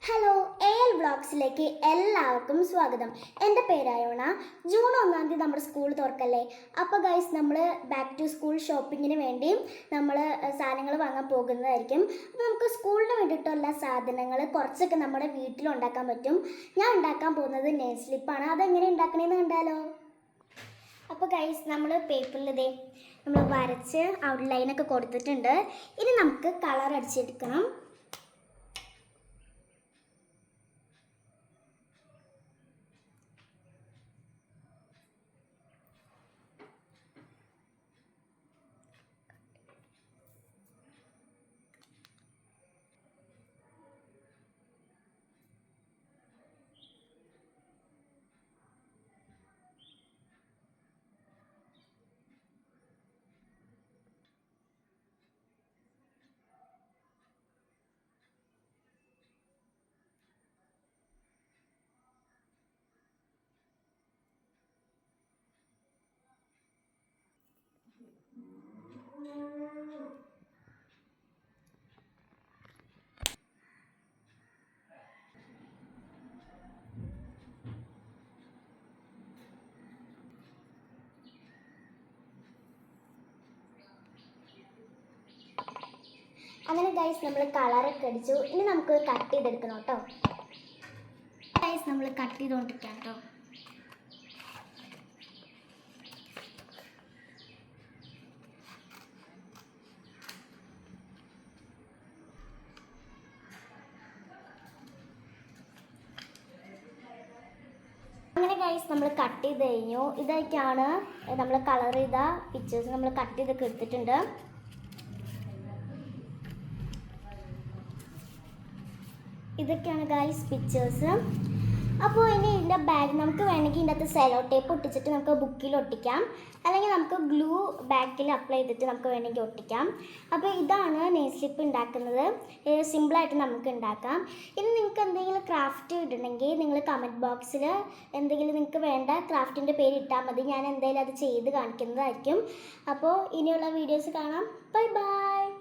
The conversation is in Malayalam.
ഹലോ വ്ളോഗ്സിലേക്ക് എല്ലാവർക്കും സ്വാഗതം. എൻ്റെ പേരായോണ. ജൂൺ 1 നമ്മുടെ സ്കൂൾ തുറക്കല്ലേ. അപ്പോൾ ഗൈസ് നമ്മൾ ബാക്ക് ടു സ്കൂൾ ഷോപ്പിങ്ങിന് വേണ്ടി നമ്മൾ സാധനങ്ങൾ വാങ്ങാൻ പോകുന്നതായിരിക്കും. അപ്പോൾ നമുക്ക് സ്കൂളിന് വേണ്ടിയിട്ടുള്ള സാധനങ്ങൾ കുറച്ചൊക്കെ നമ്മുടെ വീട്ടിലുണ്ടാക്കാൻ പറ്റും. ഞാൻ ഉണ്ടാക്കാൻ പോകുന്നത് നെയിൽ സ്ലിപ്പാണ്. അതെങ്ങനെ ഉണ്ടാക്കണമെന്ന് കണ്ടാലോ. അപ്പോൾ ഗൈസ് നമ്മൾ പേപ്പറിൽ നമ്മൾ വരച്ച് ഔട്ട്ലൈനൊക്കെ കൊടുത്തിട്ടുണ്ട്. ഇനി നമുക്ക് കളർ അടിച്ചെടുക്കണം. അങ്ങനെ ഗൈസ് നമ്മൾ കളറൊക്കെ അടിച്ചു. ഇനി നമുക്ക് കട്ട് ചെയ്തെടുക്കണം കേട്ടോ. ഗൈസ് നമ്മൾ കട്ട് ചെയ്തുകൊണ്ടിരിക്കാം കേട്ടോ. അങ്ങനെ ഗൈസ് നമ്മൾ കട്ട് ചെയ്ത് കഴിഞ്ഞു. ഇതൊക്കെയാണ് നമ്മൾ കളർ ചെയ്ത പിക്ചേഴ്സ്. നമ്മൾ കട്ട് ചെയ്തൊക്കെ എടുത്തിട്ടുണ്ട്. ഇതൊക്കെയാണ് ഗൈസ് പിക്ചേഴ്സ്. അപ്പോൾ ഇനി ഇതിൻ്റെ ബാഗ് നമുക്ക് വേണമെങ്കിൽ ഇതിൻ്റെ അകത്ത് സെലോ ടേപ്പ് ഒട്ടിച്ചിട്ട് നമുക്ക് ബുക്കിൽ ഒട്ടിക്കാം, അല്ലെങ്കിൽ നമുക്ക് ഗ്ലൂ ബാക്കിൽ അപ്ലൈ ചെയ്തിട്ട് നമുക്ക് വേണമെങ്കിൽ ഒട്ടിക്കാം. അപ്പോൾ ഇതാണ് നെയിൽ സ്ലിപ്പ് ഉണ്ടാക്കുന്നത്. സിമ്പിളായിട്ട് നമുക്ക് ഉണ്ടാക്കാം. ഇനി നിങ്ങൾക്ക് എന്തെങ്കിലും ക്രാഫ്റ്റ് ഇടണമെങ്കിൽ നിങ്ങൾ കമൻറ്റ് ബോക്സിൽ എന്തെങ്കിലും നിങ്ങൾക്ക് വേണ്ട ക്രാഫ്റ്റിൻ്റെ പേര് ഇട്ടാൽ മതി. ഞാൻ എന്തായാലും അത് ചെയ്ത് കാണിക്കുന്നതായിരിക്കും. അപ്പോൾ ഇനിയുള്ള വീഡിയോസ് കാണാം. Bye bye.